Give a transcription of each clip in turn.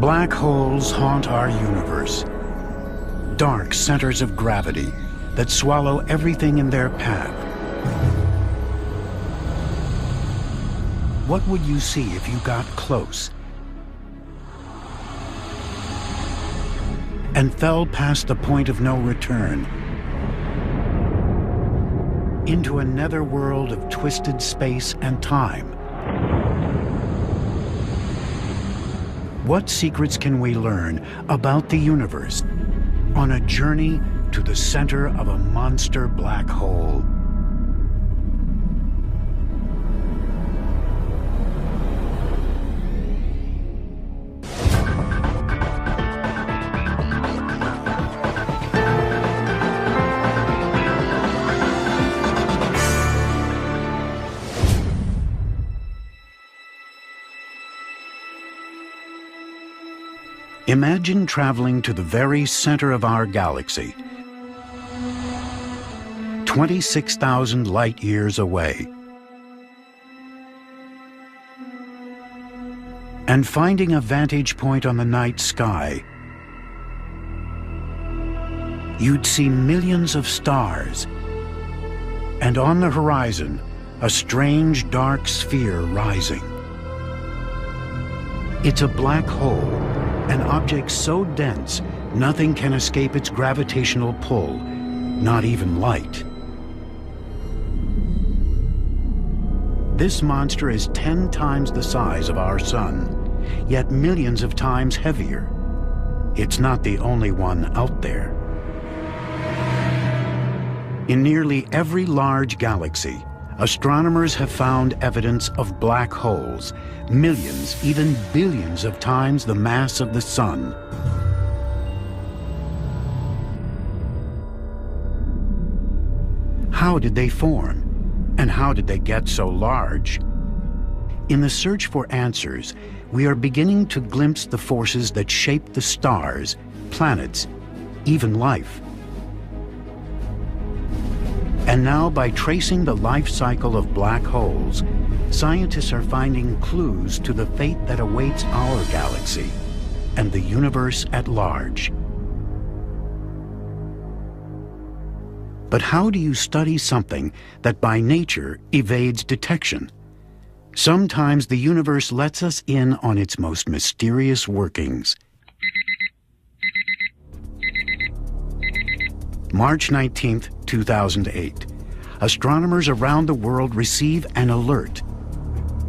Black holes haunt our universe. Dark centers of gravity that swallow everything in their path. What would you see if you got close and fell past the point of no return into a netherworld of twisted space and time? What secrets can we learn about the universe on a journey to the center of a monster black hole? Imagine traveling to the very center of our galaxy, 26,000 light years away, and finding a vantage point on the night sky. You'd see millions of stars, and on the horizon, a strange dark sphere rising. It's a black hole, an object so dense, nothing can escape its gravitational pull, not even light. This monster is 10 times the size of our sun, yet millions of times heavier. It's not the only one out there. In nearly every large galaxy, astronomers have found evidence of black holes, millions, even billions of times the mass of the sun. How did they form? And how did they get so large? In the search for answers, we are beginning to glimpse the forces that shape the stars, planets, even life. And now, by tracing the life cycle of black holes, scientists are finding clues to the fate that awaits our galaxy and the universe at large. But how do you study something that by nature evades detection? Sometimes the universe lets us in on its most mysterious workings. March 19th, 2008. Astronomers around the world receive an alert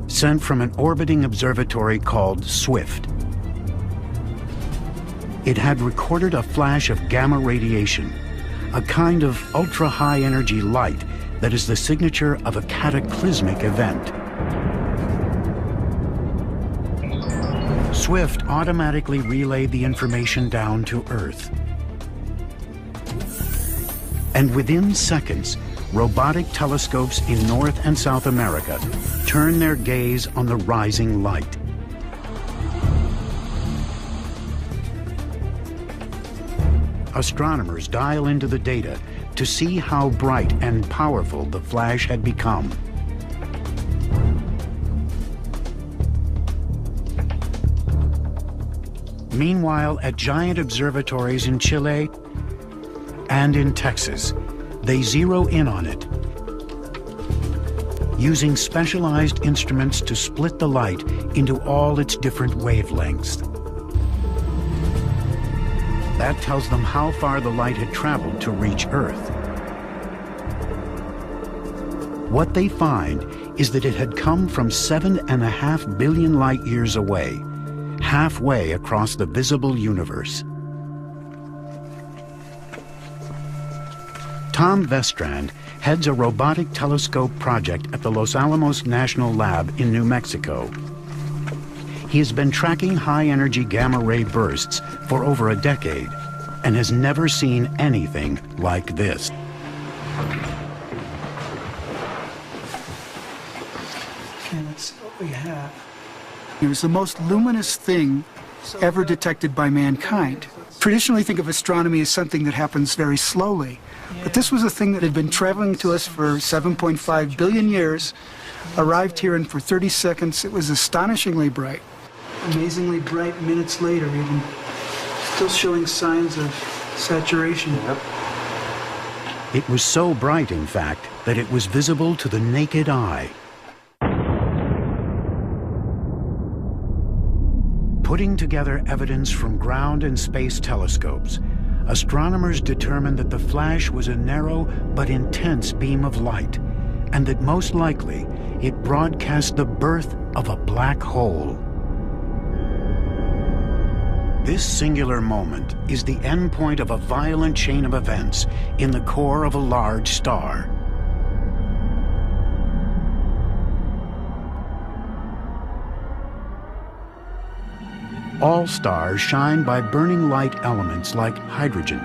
sent from an orbiting observatory called SWIFT. It had recorded a flash of gamma radiation, a kind of ultra-high energy light that is the signature of a cataclysmic event. SWIFT automatically relayed the information down to Earth. And within seconds, robotic telescopes in North and South America turn their gaze on the rising light. Astronomers dial into the data to see how bright and powerful the flash had become. Meanwhile, at giant observatories in Chile and in Texas, they zero in on it, using specialized instruments to split the light into all its different wavelengths. That tells them how far the light had traveled to reach Earth. What they find is that it had come from 7.5 billion light years away, halfway across the visible universe. Tom Vestrand heads a robotic telescope project at the Los Alamos National Lab in New Mexico. He has been tracking high-energy gamma-ray bursts for over a decade and has never seen anything like this. Okay, let's see what we have. It was the most luminous thing ever detected by mankind. Traditionally, think of astronomy as something that happens very slowly. But this was a thing that had been traveling to us for 7.5 billion years, arrived here, and for 30 seconds it was astonishingly bright. amazingly bright minutes later, even still showing signs of saturation. Yep. It was so bright, in fact, that it was visible to the naked eye. Putting together evidence from ground and space telescopes, astronomers determined that the flash was a narrow but intense beam of light, and that most likely it broadcast the birth of a black hole. This singular moment is the endpoint of a violent chain of events in the core of a large star. All stars shine by burning light elements like hydrogen.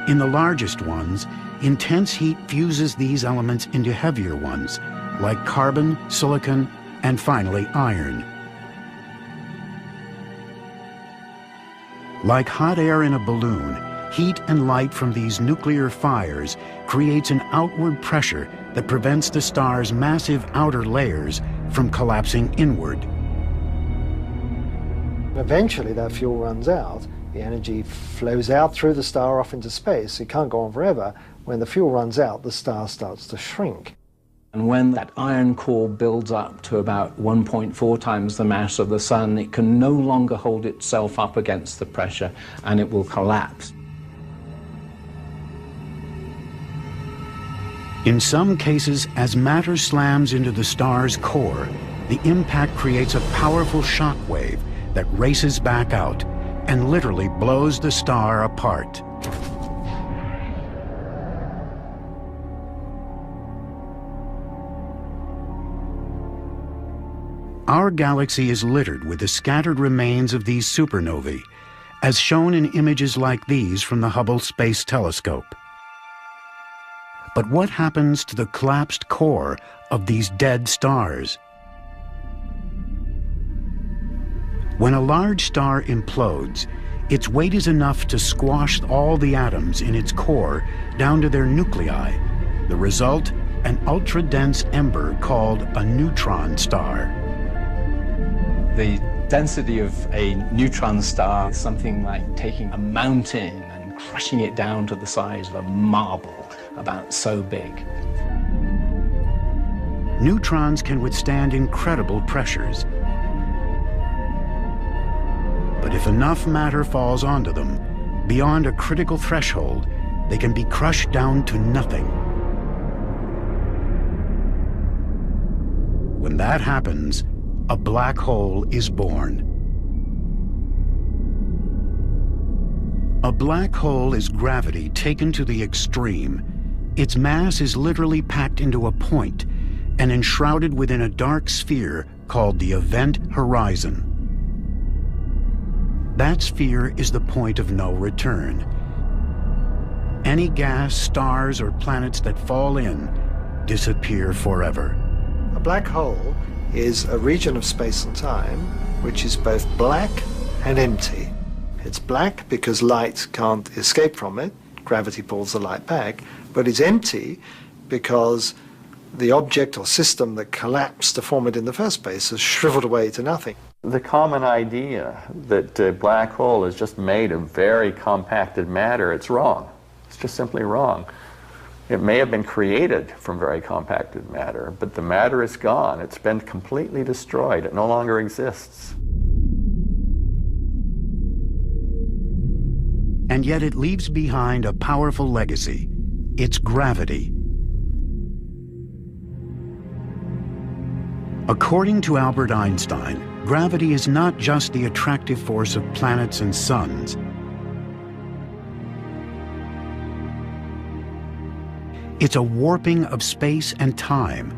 In the largest ones, intense heat fuses these elements into heavier ones, like carbon, silicon, and finally iron. Like hot air in a balloon, heat and light from these nuclear fires creates an outward pressure that prevents the star's massive outer layers from collapsing inward. Eventually that fuel runs out, the energy flows out through the star off into space. It can't go on forever. When the fuel runs out, the star starts to shrink. And when that iron core builds up to about 1.4 times the mass of the Sun, it can no longer hold itself up against the pressure and it will collapse. In some cases, as matter slams into the star's core, the impact creates a powerful shock wave that races back out and literally blows the star apart. Our galaxy is littered with the scattered remains of these supernovae, as shown in images like these from the Hubble Space Telescope. But what happens to the collapsed core of these dead stars? When a large star implodes, its weight is enough to squash all the atoms in its core down to their nuclei. The result, an ultra-dense ember called a neutron star. The density of a neutron star is something like taking a mountain and crushing it down to the size of a marble, about so big. Neutrons can withstand incredible pressures. But if enough matter falls onto them, beyond a critical threshold, they can be crushed down to nothing. When that happens, a black hole is born. A black hole is gravity taken to the extreme. Its mass is literally packed into a point and enshrouded within a dark sphere called the event horizon. That sphere is the point of no return. Any gas, stars, or planets that fall in disappear forever. A black hole is a region of space and time which is both black and empty. It's black because light can't escape from it, gravity pulls the light back, but it's empty because the object or system that collapsed to form it in the first place has shriveled away to nothing. The common idea that a black hole is just made of very compacted matter, it's wrong. It's just simply wrong. It may have been created from very compacted matter, but the matter is gone. It's been completely destroyed. It no longer exists. And yet it leaves behind a powerful legacy, its gravity. According to Albert Einstein, gravity is not just the attractive force of planets and suns. It's a warping of space and time,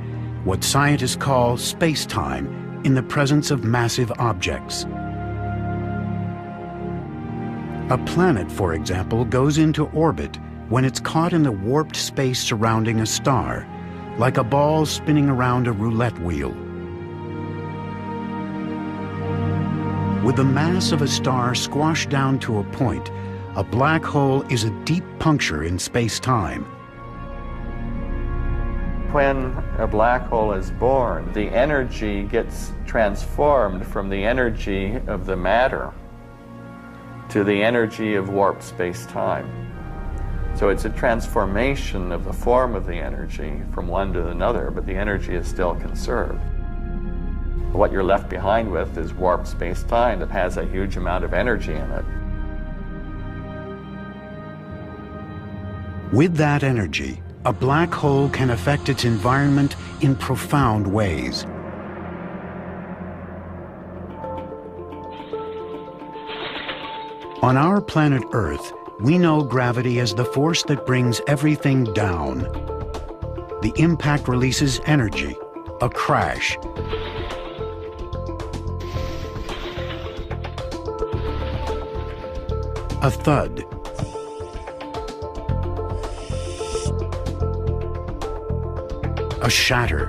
what scientists call space-time, in the presence of massive objects. A planet, for example, goes into orbit when it's caught in the warped space surrounding a star, like a ball spinning around a roulette wheel. With the mass of a star squashed down to a point, a black hole is a deep puncture in space-time. when a black hole is born, the energy gets transformed from the energy of the matter to the energy of warped space-time. So it's a transformation of the form of the energy from one to another, but the energy is still conserved. What you're left behind with is warped space-time that has a huge amount of energy in it. With that energy, a black hole can affect its environment in profound ways. On our planet Earth, we know gravity as the force that brings everything down. The impact releases energy, a crash. A thud. A shatter.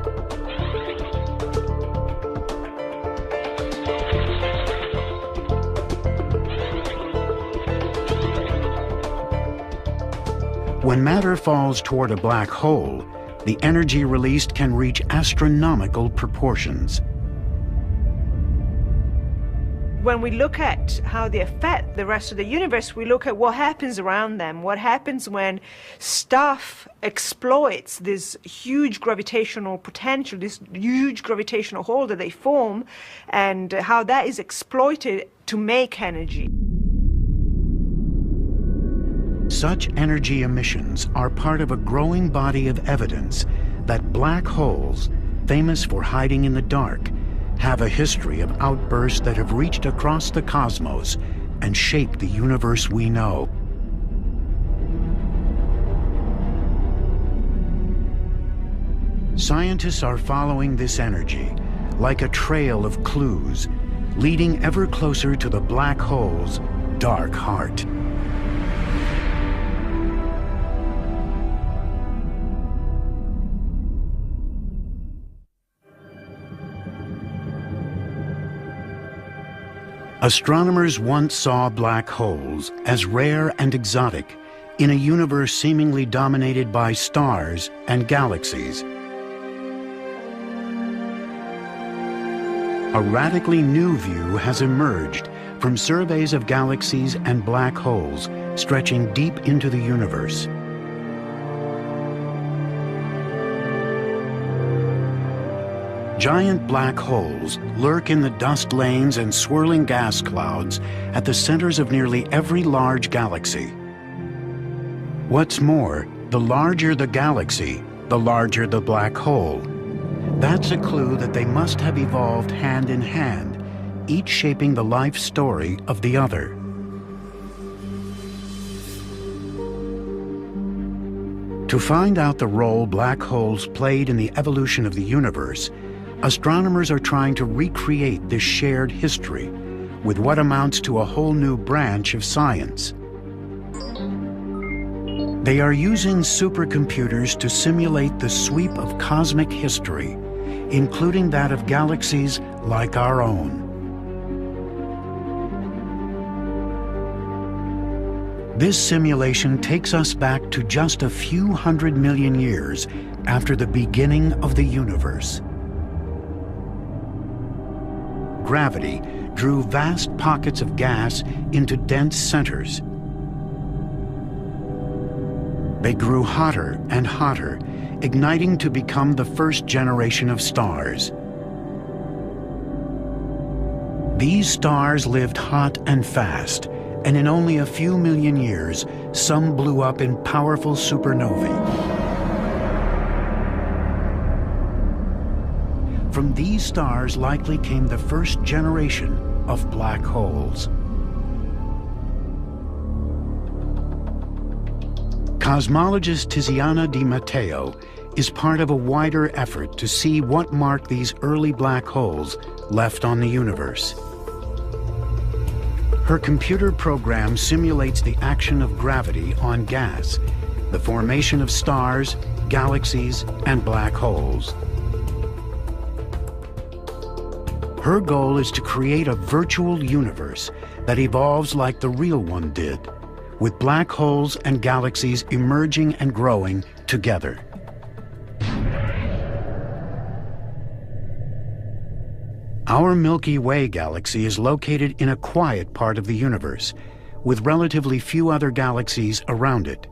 When matter falls toward a black hole, the energy released can reach astronomical proportions. When we look at how they affect the rest of the universe, we look at what happens around them, what happens when stuff exploits this huge gravitational potential, this huge gravitational hole that they form, and how that is exploited to make energy. Such energy emissions are part of a growing body of evidence that black holes, famous for hiding in the dark, have a history of outbursts that have reached across the cosmos and shaped the universe we know. Scientists are following this energy like a trail of clues, leading ever closer to the black hole's dark heart. Astronomers once saw black holes as rare and exotic in a universe seemingly dominated by stars and galaxies. A radically new view has emerged from surveys of galaxies and black holes stretching deep into the universe. Giant black holes lurk in the dust lanes and swirling gas clouds at the centers of nearly every large galaxy. What's more, the larger the galaxy, the larger the black hole. That's a clue that they must have evolved hand in hand, each shaping the life story of the other. To find out the role black holes played in the evolution of the universe, astronomers are trying to recreate this shared history with what amounts to a whole new branch of science. They are using supercomputers to simulate the sweep of cosmic history, including that of galaxies like our own. This simulation takes us back to just a few 100 million years after the beginning of the universe. Gravity drew vast pockets of gas into dense centers. They grew hotter and hotter, igniting to become the first generation of stars. These stars lived hot and fast, and in only a few million years, some blew up in powerful supernovae. From these stars likely came the first generation of black holes. Cosmologist Tiziana Di Matteo is part of a wider effort to see what marked these early black holes left on the universe. Her computer program simulates the action of gravity on gas, the formation of stars, galaxies, and black holes. Her goal is to create a virtual universe that evolves like the real one did, with black holes and galaxies emerging and growing together. Our Milky Way galaxy is located in a quiet part of the universe, with relatively few other galaxies around it.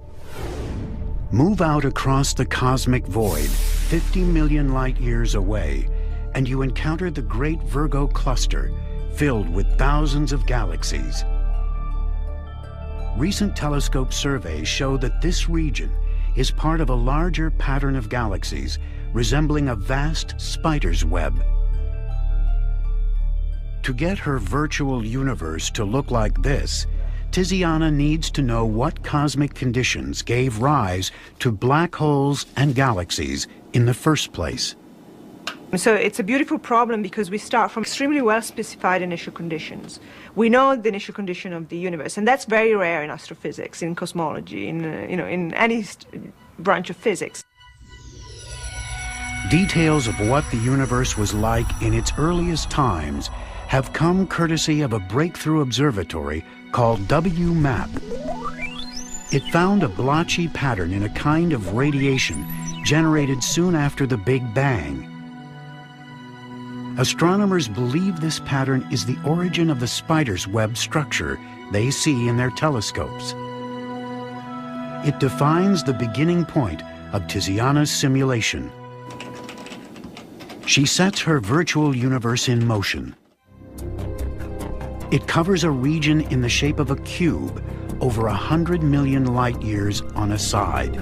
Move out across the cosmic void, 50 million light-years away, and you encounter the Great Virgo Cluster, filled with thousands of galaxies. Recent telescope surveys show that this region is part of a larger pattern of galaxies resembling a vast spider's web. To get her virtual universe to look like this, Tiziana needs to know what cosmic conditions gave rise to black holes and galaxies in the first place. So it's a beautiful problem because we start from extremely well-specified initial conditions. We know the initial condition of the universe, and that's very rare in astrophysics, in cosmology, in any branch of physics. Details of what the universe was like in its earliest times have come courtesy of a breakthrough observatory called WMAP. It found a blotchy pattern in a kind of radiation generated soon after the Big Bang. Astronomers believe this pattern is the origin of the spider's web structure they see in their telescopes. It defines the beginning point of Tiziana's simulation. She sets her virtual universe in motion. It covers a region in the shape of a cube over 100 million light-years on a side.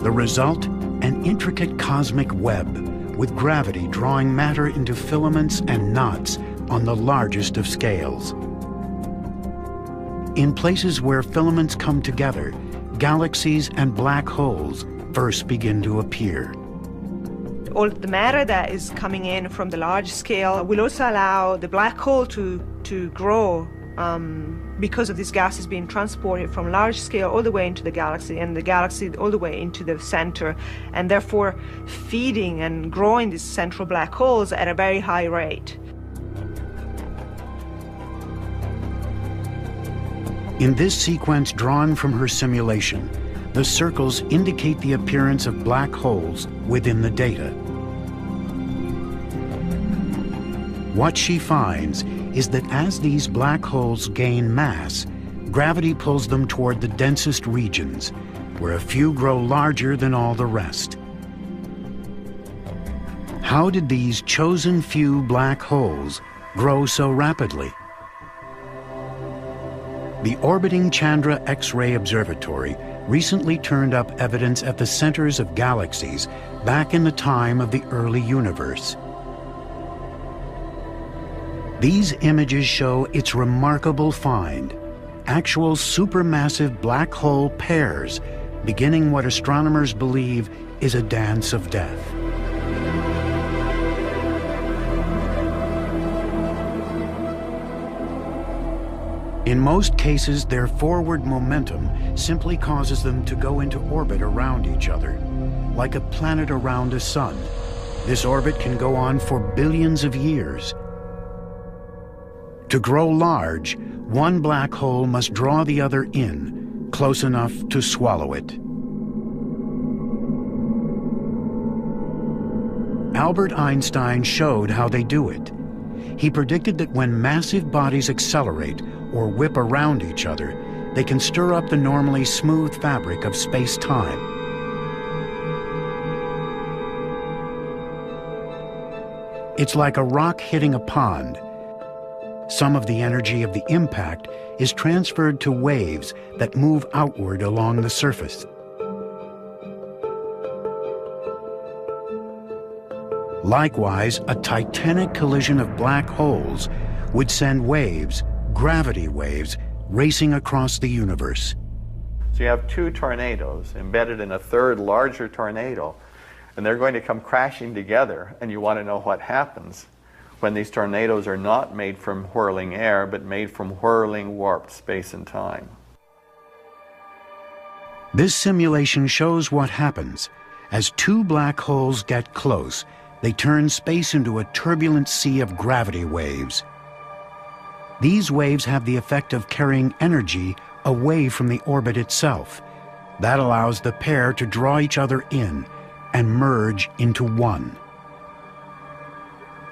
The result, an intricate cosmic web with gravity drawing matter into filaments and knots on the largest of scales. In places where filaments come together, galaxies and black holes first begin to appear. All the matter that is coming in from the large scale will also allow the black hole to grow because of these gases being transported from large scale all the way into the galaxy, and the galaxy all the way into the center, and therefore feeding and growing these central black holes at a very high rate. In this sequence drawn from her simulation, the circles indicate the appearance of black holes within the data. What she finds is that as these black holes gain mass, gravity pulls them toward the densest regions, where a few grow larger than all the rest. How did these chosen few black holes grow so rapidly? The orbiting Chandra X-ray Observatory recently turned up evidence at the centers of galaxies back in the time of the early universe. These images show its remarkable find, actual supermassive black hole pairs, beginning what astronomers believe is a dance of death. In most cases, their forward momentum simply causes them to go into orbit around each other, like a planet around a sun. This orbit can go on for billions of years. To grow large, one black hole must draw the other in, close enough to swallow it. Albert Einstein showed how they do it. He predicted that when massive bodies accelerate or whip around each other, they can stir up the normally smooth fabric of space-time. It's like a rock hitting a pond. Some of the energy of the impact is transferred to waves that move outward along the surface. Likewise, a titanic collision of black holes would send waves, gravity waves, racing across the universe. So you have two tornadoes embedded in a third larger tornado, and they're going to come crashing together, and you want to know what happens when these tornadoes are not made from whirling air, but made from whirling warped space and time. This simulation shows what happens. As two black holes get close, they turn space into a turbulent sea of gravity waves. These waves have the effect of carrying energy away from the orbit itself. That allows the pair to draw each other in and merge into one.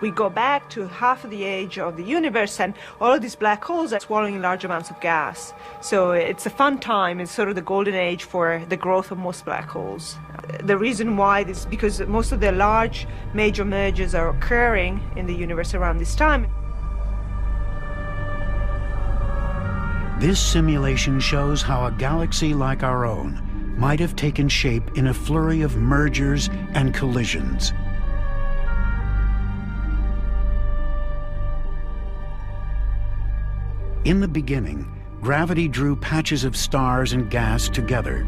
We go back to half of the age of the universe, and all of these black holes are swallowing large amounts of gas. So it's a fun time. It's sort of the golden age for the growth of most black holes. The reason why this is because most of the large major mergers are occurring in the universe around this time. This simulation shows how a galaxy like our own might have taken shape in a flurry of mergers and collisions. In the beginning, gravity drew patches of stars and gas together.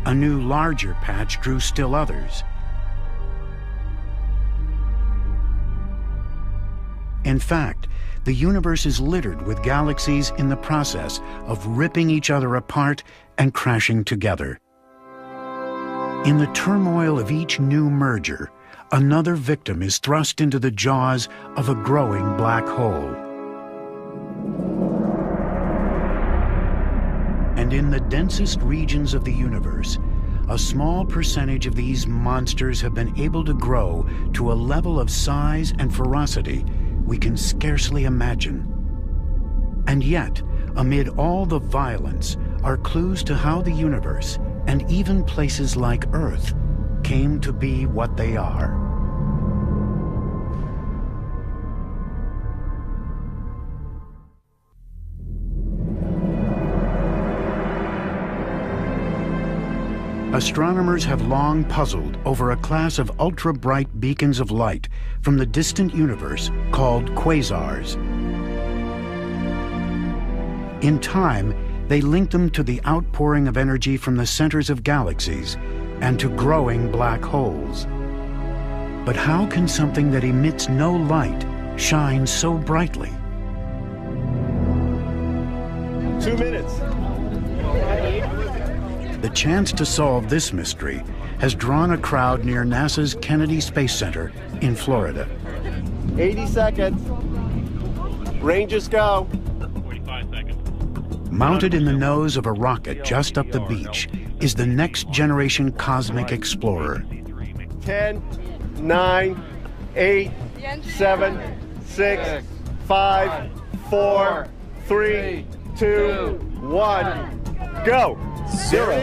A new, larger patch drew still others. In fact, the universe is littered with galaxies in the process of ripping each other apart and crashing together. In the turmoil of each new merger, another victim is thrust into the jaws of a growing black hole. And in the densest regions of the universe, a small percentage of these monsters have been able to grow to a level of size and ferocity we can scarcely imagine. And yet, amid all the violence, are clues to how the universe, and even places like Earth, came to be what they are. Astronomers have long puzzled over a class of ultra-bright beacons of light from the distant universe called quasars. In time, they link them to the outpouring of energy from the centers of galaxies and to growing black holes. But how can something that emits no light shine so brightly? 2 minutes. The chance to solve this mystery has drawn a crowd near NASA's Kennedy Space Center in Florida. 80 seconds. Ranges go. 45 seconds. Mounted in the nose of a rocket just up the beach is the next generation cosmic explorer. 10, 9, 8, 7, 6, 5, 4, 3, 2, 1, go. 0.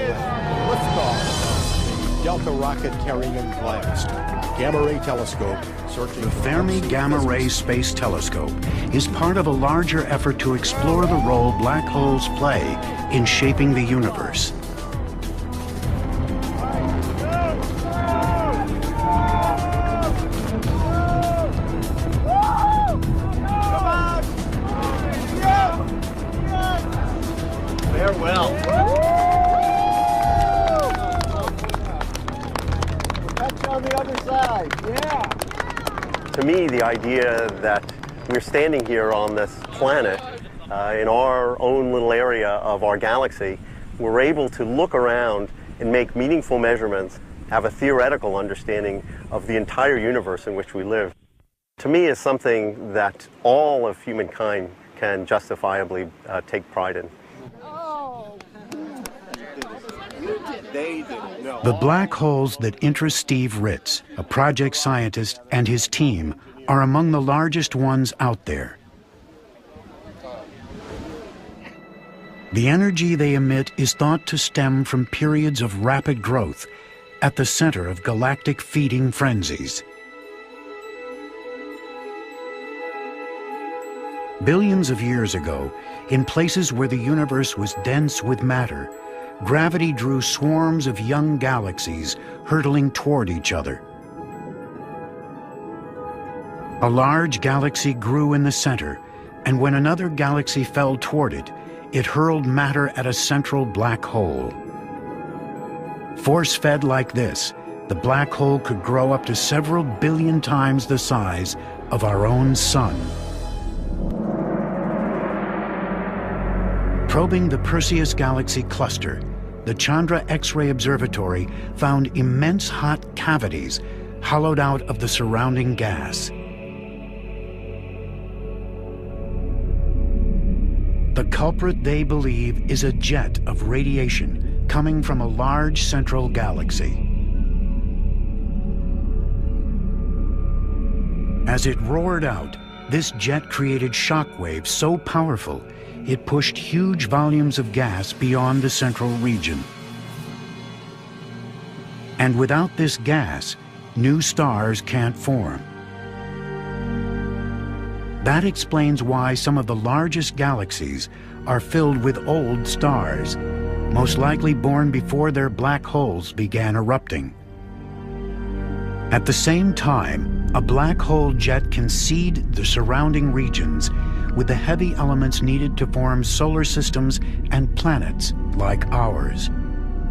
Liftoff. Delta rocket carrying blast. Gamma ray telescope searching. The Fermi Gamma Ray Space Telescope is part of a larger effort to explore the role black holes play in shaping the universe. Farewell. On the other side, yeah. To me, the idea that we're standing here on this planet in our own little area of our galaxy, we're able to look around and make meaningful measurements, have a theoretical understanding of the entire universe in which we live, to me is something that all of humankind can justifiably take pride in. The black holes that interest Steve Ritz, a project scientist, and his team are among the largest ones out there. The energy they emit is thought to stem from periods of rapid growth at the center of galactic feeding frenzies. Billions of years ago, in places where the universe was dense with matter, gravity drew swarms of young galaxies hurtling toward each other. A large galaxy grew in the center, and when another galaxy fell toward it, it hurled matter at a central black hole. Force-fed like this, the black hole could grow up to several billion times the size of our own sun. Probing the Perseus Galaxy cluster, the Chandra X-ray Observatory found immense hot cavities hollowed out of the surrounding gas. The culprit, they believe, is a jet of radiation coming from a large central galaxy. As it roared out, this jet created shock waves so powerful it pushed huge volumes of gas beyond the central region. And without this gas, new stars can't form. That explains why some of the largest galaxies are filled with old stars, most likely born before their black holes began erupting. At the same time, a black hole jet can seed the surrounding regions with the heavy elements needed to form solar systems and planets like ours.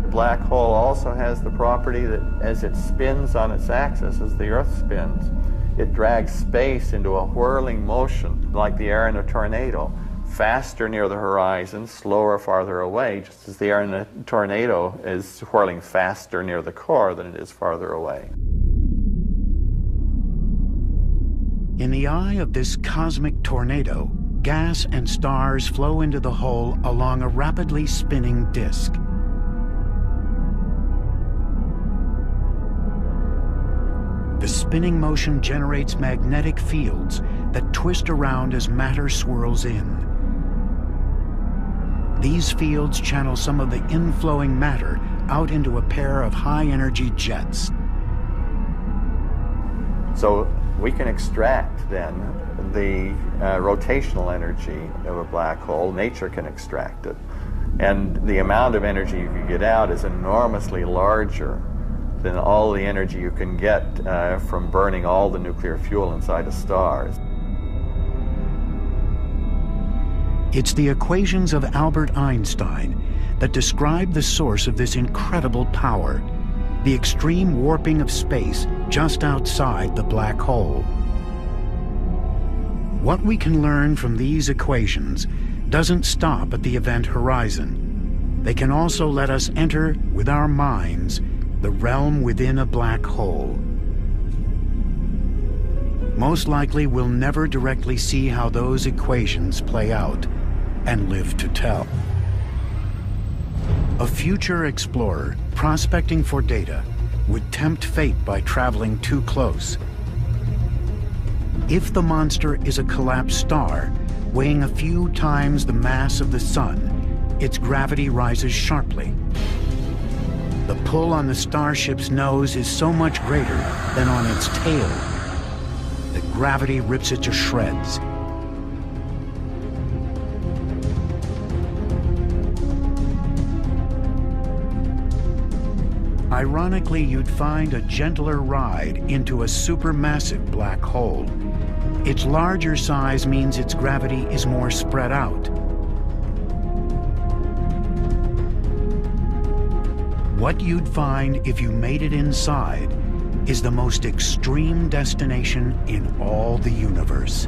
The black hole also has the property that as it spins on its axis, as the Earth spins, it drags space into a whirling motion like the air in a tornado, faster near the horizon, slower farther away, just as the air in a tornado is whirling faster near the core than it is farther away. In the eye of this cosmic tornado, gas and stars flow into the hole along a rapidly spinning disk. The spinning motion generates magnetic fields that twist around as matter swirls in. These fields channel some of the inflowing matter out into a pair of high-energy jets. So we can extract then the rotational energy of a black hole. Nature can extract it. And the amount of energy you can get out is enormously larger than all the energy you can get from burning all the nuclear fuel inside of stars. It's the equations of Albert Einstein that describe the source of this incredible power, the extreme warping of space just outside the black hole. What we can learn from these equations doesn't stop at the event horizon. They can also let us enter, with our minds, the realm within a black hole. Most likely we'll never directly see how those equations play out and live to tell. A future explorer prospecting for data would tempt fate by traveling too close. If the monster is a collapsed star, weighing a few times the mass of the sun, its gravity rises sharply. The pull on the starship's nose is so much greater than on its tail that gravity rips it to shreds. Ironically, you'd find a gentler ride into a supermassive black hole. Its larger size means its gravity is more spread out. What you'd find if you made it inside is the most extreme destination in all the universe.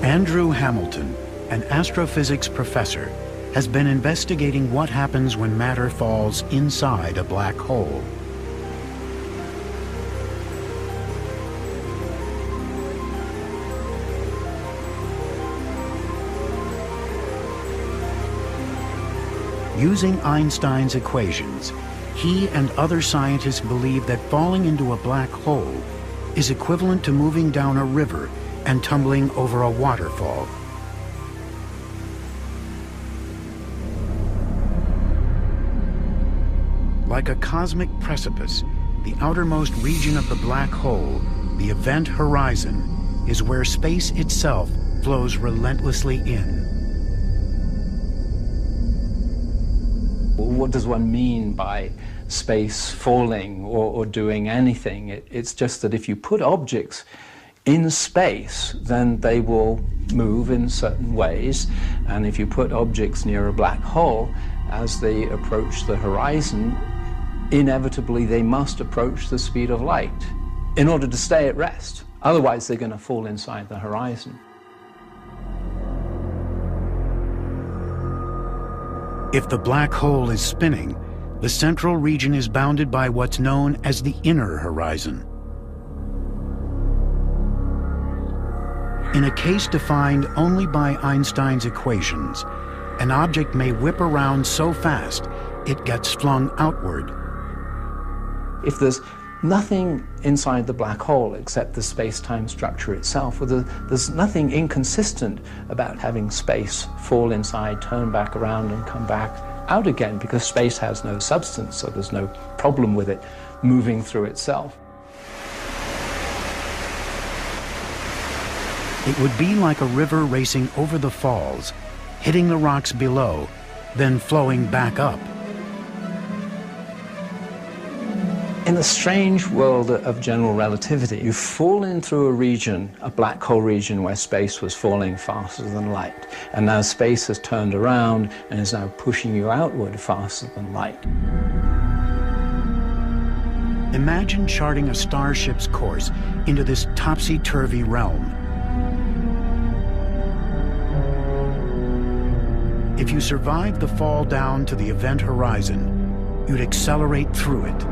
Andrew Hamilton, an astrophysics professor, has been investigating what happens when matter falls inside a black hole. Using Einstein's equations, he and other scientists believe that falling into a black hole is equivalent to moving down a river and tumbling over a waterfall. Like a cosmic precipice, the outermost region of the black hole, the event horizon, is where space itself flows relentlessly in. What does one mean by space falling or doing anything? It's just that if you put objects in space, then they will move in certain ways. And if you put objects near a black hole, as they approach the horizon, inevitably they must approach the speed of light in order to stay at rest. Otherwise, they're going to fall inside the horizon. If the black hole is spinning, the central region is bounded by what's known as the inner horizon. In a case defined only by Einstein's equations, an object may whip around so fast it gets flung outward. If there's nothing inside the black hole except the space-time structure itself, well, there's nothing inconsistent about having space fall inside, turn back around and come back out again, because space has no substance, so there's no problem with it moving through itself. It would be like a river racing over the falls, hitting the rocks below, then flowing back up. In the strange world of general relativity, you've fallen through a region, a black hole region, where space was falling faster than light. And now space has turned around and is now pushing you outward faster than light. Imagine charting a starship's course into this topsy-turvy realm. If you survived the fall down to the event horizon, you'd accelerate through it.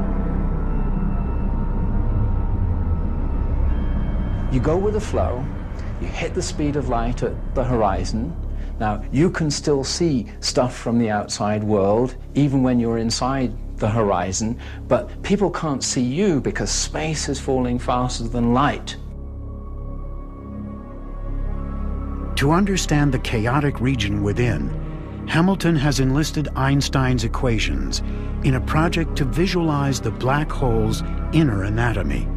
You go with the flow, you hit the speed of light at the horizon. Now, you can still see stuff from the outside world, even when you're inside the horizon, but people can't see you because space is falling faster than light. To understand the chaotic region within, Hamilton has enlisted Einstein's equations in a project to visualize the black hole's inner anatomy.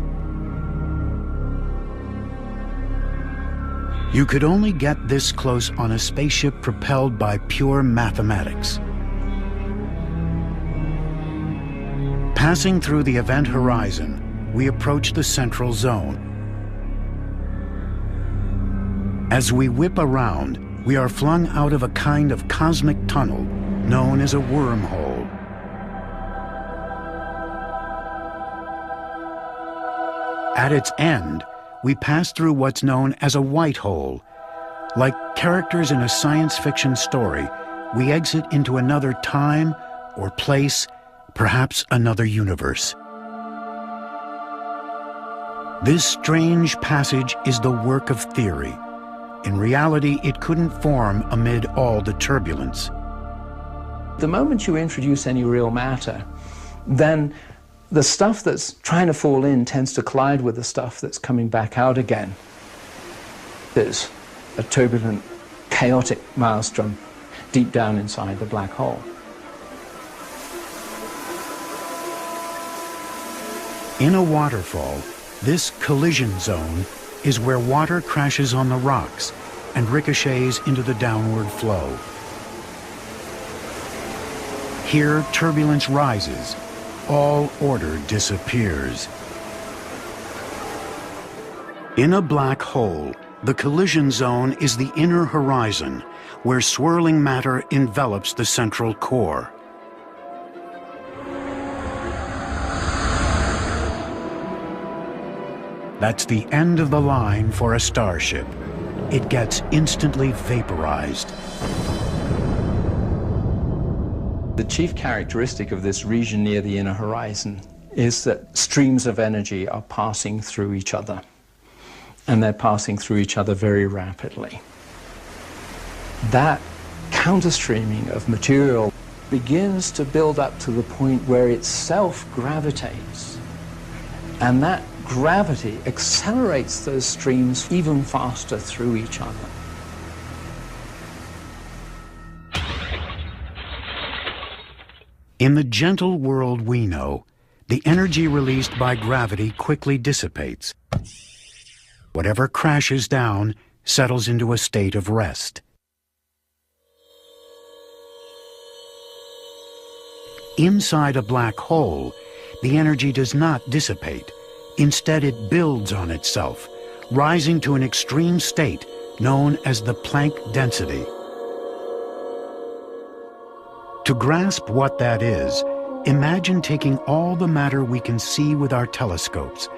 You could only get this close on a spaceship propelled by pure mathematics. Passing through the event horizon, we approach the central zone. As we whip around, we are flung out of a kind of cosmic tunnel known as a wormhole. At its end, we pass through what's known as a white hole. Like characters in a science fiction story, we exit into another time or place, perhaps another universe. This strange passage is the work of theory. In reality, it couldn't form amid all the turbulence. The moment you introduce any real matter, then the stuff that's trying to fall in tends to collide with the stuff that's coming back out again. There's a turbulent, chaotic maelstrom deep down inside the black hole. In a waterfall, this collision zone is where water crashes on the rocks and ricochets into the downward flow. Here, turbulence rises. All order disappears. In a black hole, the collision zone is the inner horizon, where swirling matter envelops the central core. That's the end of the line for a starship. It gets instantly vaporized. The chief characteristic of this region near the inner horizon is that streams of energy are passing through each other, and they're passing through each other very rapidly. That counterstreaming of material begins to build up to the point where it self-gravitates, and that gravity accelerates those streams even faster through each other. In the gentle world we know, the energy released by gravity quickly dissipates. Whatever crashes down settles into a state of rest. Inside a black hole, the energy does not dissipate. Instead, it builds on itself, rising to an extreme state known as the Planck density. To grasp what that is, imagine taking all the matter we can see with our telescopes,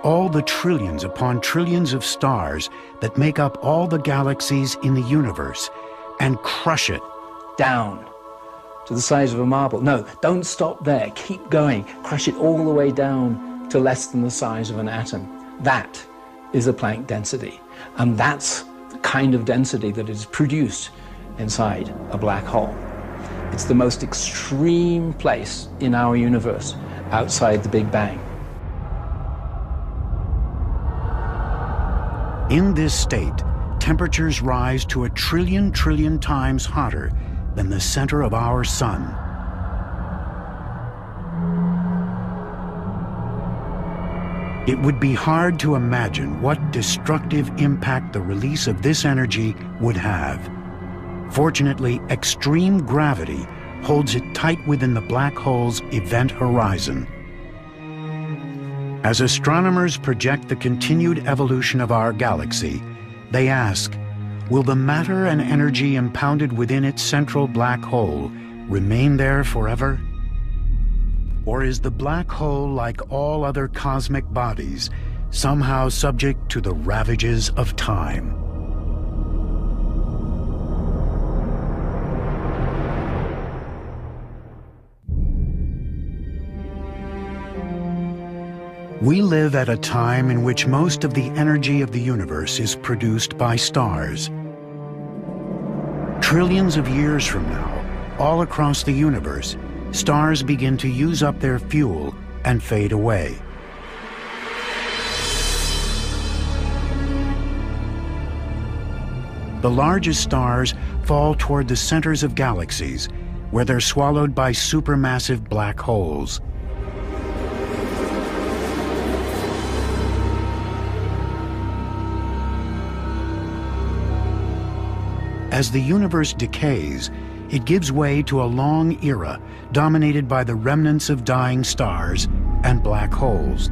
all the trillions upon trillions of stars that make up all the galaxies in the universe, and crush it down to the size of a marble. No, don't stop there. Keep going. Crush it all the way down to less than the size of an atom. That is the Planck density. And that's the kind of density that is produced inside a black hole. It's the most extreme place in our universe outside the Big Bang. In this state, temperatures rise to 1 trillion times hotter than the center of our sun. It would be hard to imagine what destructive impact the release of this energy would have. Fortunately, extreme gravity holds it tight within the black hole's event horizon. As astronomers project the continued evolution of our galaxy, they ask, will the matter and energy impounded within its central black hole remain there forever? Or is the black hole, like all other cosmic bodies, somehow subject to the ravages of time? We live at a time in which most of the energy of the universe is produced by stars. Trillions of years from now, all across the universe, stars begin to use up their fuel and fade away. The largest stars fall toward the centers of galaxies, where they're swallowed by supermassive black holes. As the universe decays, it gives way to a long era dominated by the remnants of dying stars and black holes.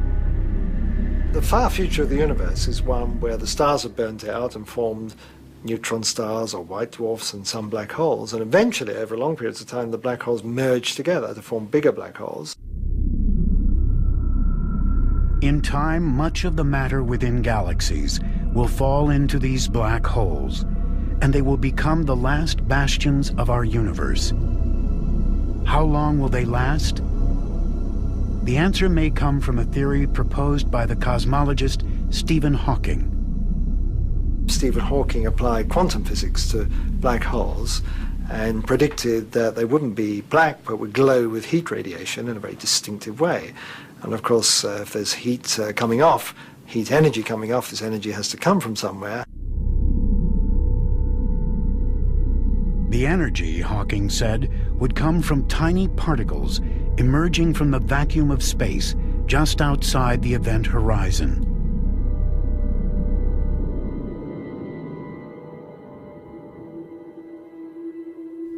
The far future of the universe is one where the stars have burnt out and formed neutron stars or white dwarfs and some black holes, and eventually, over long periods of time, the black holes merge together to form bigger black holes. In time, much of the matter within galaxies will fall into these black holes, and they will become the last bastions of our universe. How long will they last? The answer may come from a theory proposed by the cosmologist Stephen Hawking. Stephen Hawking applied quantum physics to black holes and predicted that they wouldn't be black but would glow with heat radiation in a very distinctive way. And of course, if there's heat coming off, heat energy coming off, this energy has to come from somewhere. The energy, Hawking said, would come from tiny particles emerging from the vacuum of space just outside the event horizon.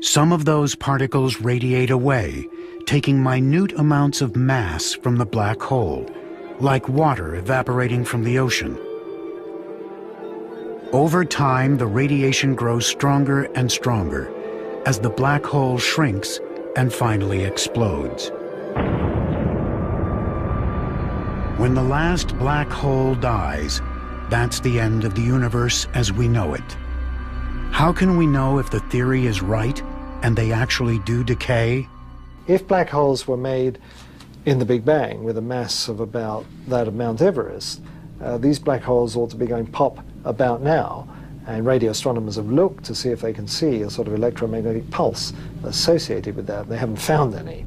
Some of those particles radiate away, taking minute amounts of mass from the black hole, like water evaporating from the ocean. Over time, the radiation grows stronger and stronger as the black hole shrinks and finally explodes. When the last black hole dies, that's the end of the universe as we know it. How can we know if the theory is right and they actually do decay? If black holes were made in the Big Bang with a mass of about that of Mount Everest, these black holes ought to be going pop about now, and radio astronomers have looked to see if they can see a sort of electromagnetic pulse associated with that. They haven't found any.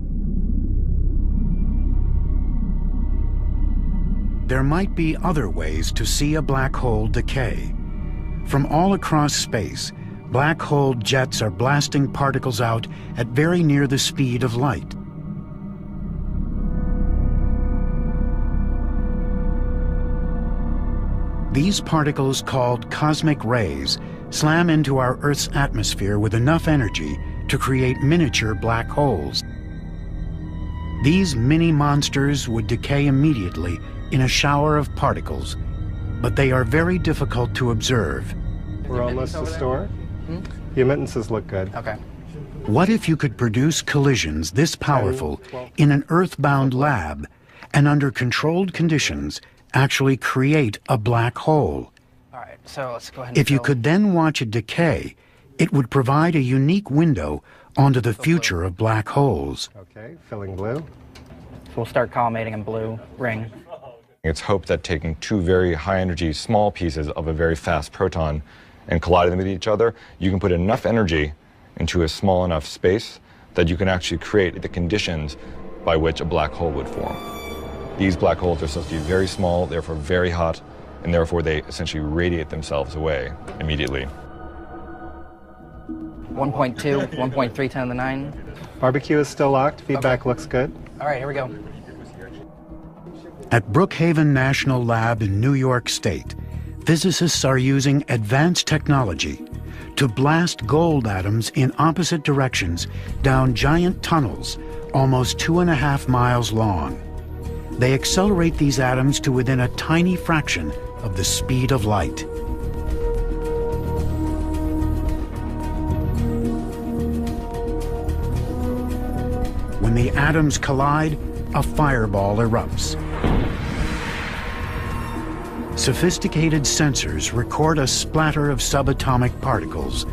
There might be other ways to see a black hole decay. From all across space, black hole jets are blasting particles out at very near the speed of light. These particles, called cosmic rays, slam into our Earth's atmosphere with enough energy to create miniature black holes. These mini monsters would decay immediately in a shower of particles, but they are very difficult to observe. We're almost to store. The emittances look good. Okay. What if you could produce collisions this powerful in an Earth-bound lab and under controlled conditions actually create a black hole? All right, so let's go ahead and If you could then watch it decay, it would provide a unique window onto the future of black holes. Okay, filling blue. So we'll start collimating in blue ring. It's hoped that taking two very high-energy small pieces of a very fast proton and colliding them with each other, you can put enough energy into a small enough space that you can actually create the conditions by which a black hole would form. These black holes are supposed to be very small, therefore very hot, and therefore they essentially radiate themselves away immediately. 1.2, 1.3, 10 to the 9. Barbecue is still locked. Feedback looks good. All right, here we go. At Brookhaven National Lab in New York State, physicists are using advanced technology to blast gold atoms in opposite directions down giant tunnels almost 2.5 miles long. They accelerate these atoms to within a tiny fraction of the speed of light. When the atoms collide, a fireball erupts. Sophisticated sensors record a splatter of subatomic particles,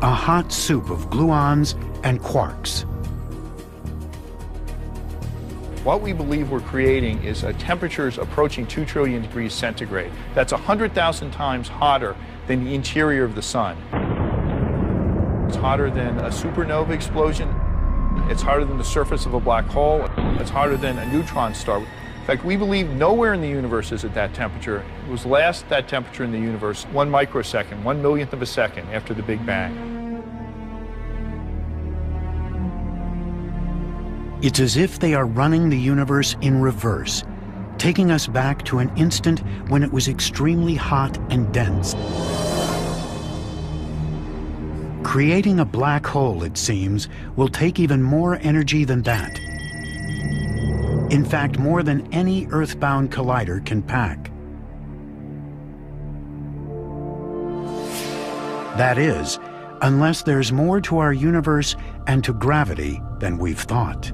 a hot soup of gluons and quarks. What we believe we're creating is temperatures approaching 2 trillion degrees centigrade. That's 100,000 times hotter than the interior of the sun. It's hotter than a supernova explosion. It's hotter than the surface of a black hole. It's hotter than a neutron star. In fact, we believe nowhere in the universe is at that temperature. It was last that temperature in the universe 1 microsecond, 1/1,000,000th of a second after the Big Bang. It's as if they are running the universe in reverse, taking us back to an instant when it was extremely hot and dense. Creating a black hole, it seems, will take even more energy than that. In fact, more than any Earth-bound collider can pack. That is, unless there's more to our universe and to gravity than we've thought.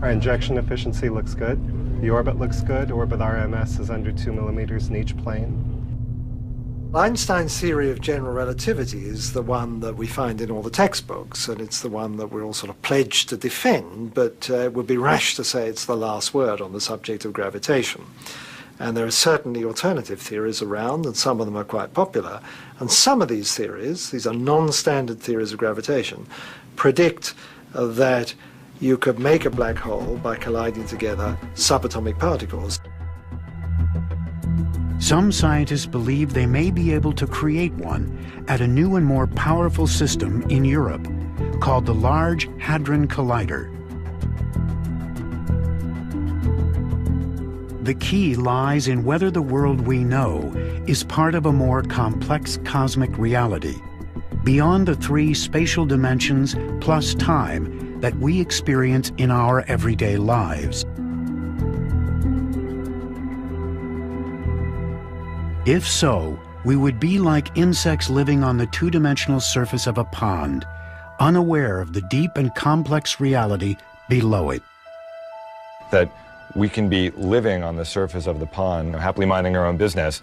Our injection efficiency looks good. The orbit looks good. Orbit RMS is under 2 millimeters in each plane. Einstein's theory of general relativity is the one that we find in all the textbooks, and it's the one that we're all sort of pledged to defend, but it would be rash to say it's the last word on the subject of gravitation. And there are certainly alternative theories around, and some of them are quite popular. And some of these theories, these are non-standard theories of gravitation, predict that you could make a black hole by colliding together subatomic particles. Some scientists believe they may be able to create one at a new and more powerful system in Europe called the Large Hadron Collider. The key lies in whether the world we know is part of a more complex cosmic reality, beyond the 3 spatial dimensions plus time that we experience in our everyday lives. If so, we would be like insects living on the 2-dimensional surface of a pond, unaware of the deep and complex reality below it. That we can be living on the surface of the pond, happily minding our own business,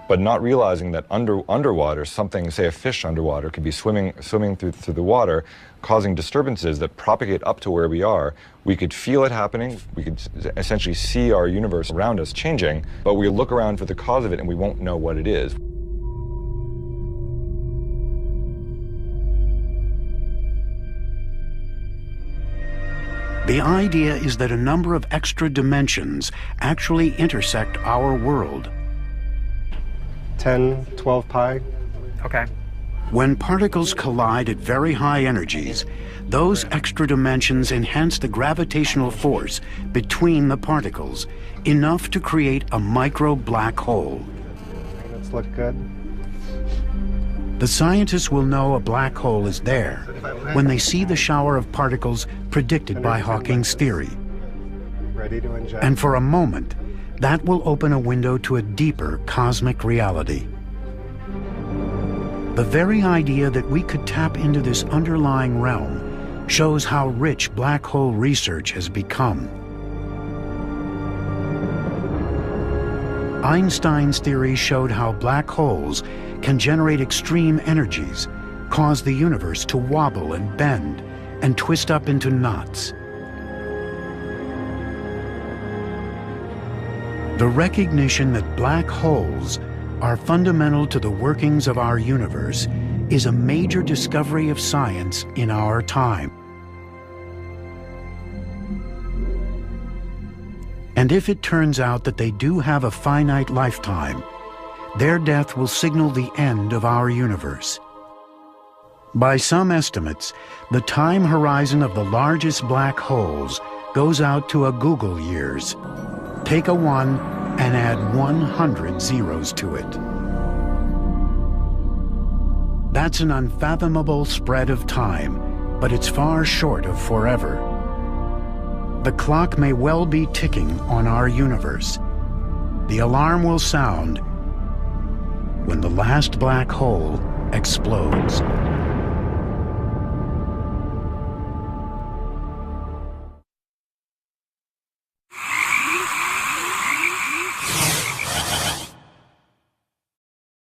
but not realizing that underwater, something, say a fish underwater, could be swimming through the water, causing disturbances that propagate up to where we are. We could feel it happening, we could essentially see our universe around us changing, but we look around for the cause of it and we won't know what it is. The idea is that a number of extra dimensions actually intersect our world. 10, 12 pi. Okay. When particles collide at very high energies, those extra dimensions enhance the gravitational force between the particles, enough to create a micro black hole. Let's look good. The scientists will know a black hole is there when they see the shower of particles predicted by Hawking's theory. Ready to inject. And for a moment, that will open a window to a deeper cosmic reality. The very idea that we could tap into this underlying realm shows how rich black hole research has become. Einstein's theory showed how black holes can generate extreme energies, cause the universe to wobble and bend, and twist up into knots. The recognition that black holes are fundamental to the workings of our universe is a major discovery of science in our time. And if it turns out that they do have a finite lifetime, their death will signal the end of our universe. By some estimates, the time horizon of the largest black holes goes out to a Google years. Take a 1 and add 100 zeros to it. That's an unfathomable spread of time, but it's far short of forever. The clock may well be ticking on our universe. The alarm will sound when the last black hole explodes.